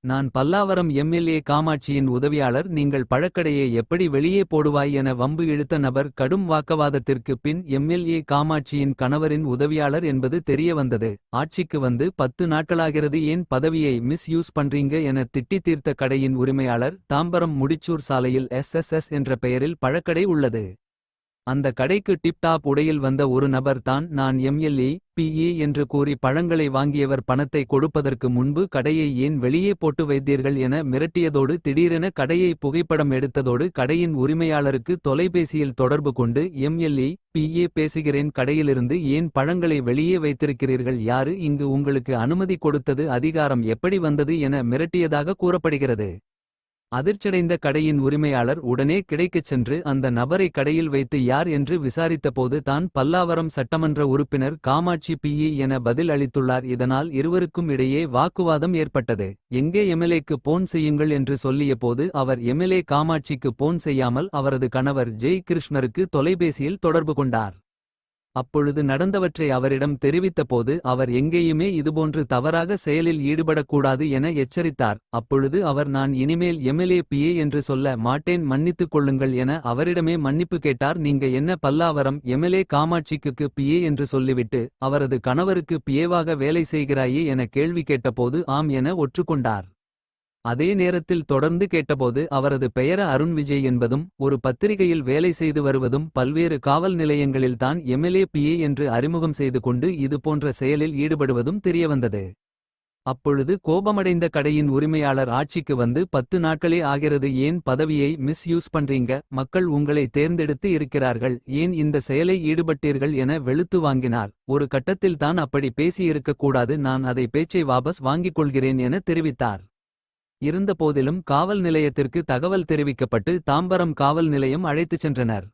நான் பல்லாவரம் எம்எல்ஏ காமாட்சியின் உதவியாளர். நீங்கள் பழக்கடையை எப்படி வெளியே போடுவாய் என வம்பு இழுத்த நபர். கடும் வாக்குவாதத்திற்கு பின் எம்எல்ஏ காமாட்சியின் கணவரின் உதவியாளர் என்பது தெரிய வந்தது. ஆட்சிக்கு வந்து 10 நாட்களாகிறது, ஏன் பதவியை மிஸ் யூஸ் பண்றீங்க என திட்டி தீர்த்த கடையின் உரிமையாளர். தாம்பரம் முடிச்சூர் சாலையில் எஸ்எஸ்எஸ் என்ற பெயரில் பழக்கடை உள்ளது. அந்த கடைக்கு டிப் டாப் உடையில் வந்த ஒரு நபர் தான் நான் எம்எல்ஏ பிஏ என்று கூறி பழங்களை வாங்கியவர். பணத்தை கொடுப்பதற்கு முன்பு கடையை ஏன் வெளியே போட்டு வைத்தீர்கள் என மிரட்டியதோடு திடீரென கடையை புகைப்படம் எடுத்ததோடு கடையின் உரிமையாளருக்கு தொலைபேசியில் தொடர்பு கொண்டு எம்எல்ஏ பிஏ பேசுகிறேன், கடையிலிருந்து ஏன் பழங்களை வெளியே வைத்திருக்கிறீர்கள், யாரு இங்கு உங்களுக்கு அனுமதி கொடுத்தது, அதிகாரம் எப்படி வந்தது என மிரட்டியதாக கூறப்படுகிறது. அதிர்ச்சடைந்த கடையின் உரிமையாளர் உடனே கிடைக்கச் சென்று அந்த நபரை கடையில் வைத்து யார் என்று விசாரித்தபோது தான் பல்லாவரம் சட்டமன்ற உறுப்பினர் காமாட்சி பிஏ என பதில் அளித்துள்ளார். இதனால் இருவருக்கும் இடையே வாக்குவாதம் ஏற்பட்டது. எங்கே எம்எல்ஏக்கு போன் செய்யுங்கள் என்று சொல்லியபோது அவர் எம்எல்ஏ காமாட்சிக்கு போன் செய்யாமல் அவரது கணவர் ஜெய் கிருஷ்ணருக்கு தொலைபேசியில் தொடர்பு கொண்டார். அப்பொழுது நடந்தவற்றை அவரிடம் தெரிவித்தபோது அவர் எங்கேயுமே இதுபோன்று தவறாக செயலில் ஈடுபடக்கூடாது என எச்சரித்தார். அப்பொழுது அவர் நான் இனிமேல் எம்எல்ஏ பிஏ என்று சொல்ல மாட்டேன், மன்னித்துக் கொள்ளுங்கள் என அவரிடமே மன்னிப்பு கேட்டார். நீங்க என்ன பல்லாவரம் எம்எல்ஏ காமாட்சிக்கு பிஏ என்று சொல்லிவிட்டு அவரது கணவருக்கு பிஏவாக வேலை செய்கிறாயே என கேள்வி கேட்டபோது ஆம் என ஒற்றுக்கொண்டார். அதே நேரத்தில் தொடர்ந்து கேட்டபோது அவரது பெயர அருண் விஜய் என்பதும் ஒரு பத்திரிகையில் வேலை செய்து வருவதும் பல்வேறு காவல் நிலையங்களில் தான் எம்எல்ஏ பிஏ என்று அறிமுகம் செய்து கொண்டு இதுபோன்ற செயலில் ஈடுபடுவதும் தெரியவந்தது. அப்பொழுது கோபமடைந்த கடையின் உரிமையாளர் ஆட்சிக்கு வந்து 10 நாட்களே ஆகிறது, ஏன் பதவியை மிஸ் யூஸ் பண்றீங்க, மக்கள் உங்களை தேர்ந்தெடுத்து இருக்கிறார்கள், ஏன் இந்த செயலை ஈடுபட்டீர்கள் என வெளுத்து வாங்கினார். ஒரு கட்டத்தில் தான் அப்படி பேசியிருக்கக் கூடாது, நான் அதை பேச்சை வாபஸ் வாங்கிக் கொள்கிறேன் என தெரிவித்தார். இருந்தபோதிலும் காவல் நிலையத்திற்கு தகவல் தெரிவிக்கப்பட்டு தாம்பரம் காவல் நிலையம் அழைத்துச் சென்றனர்.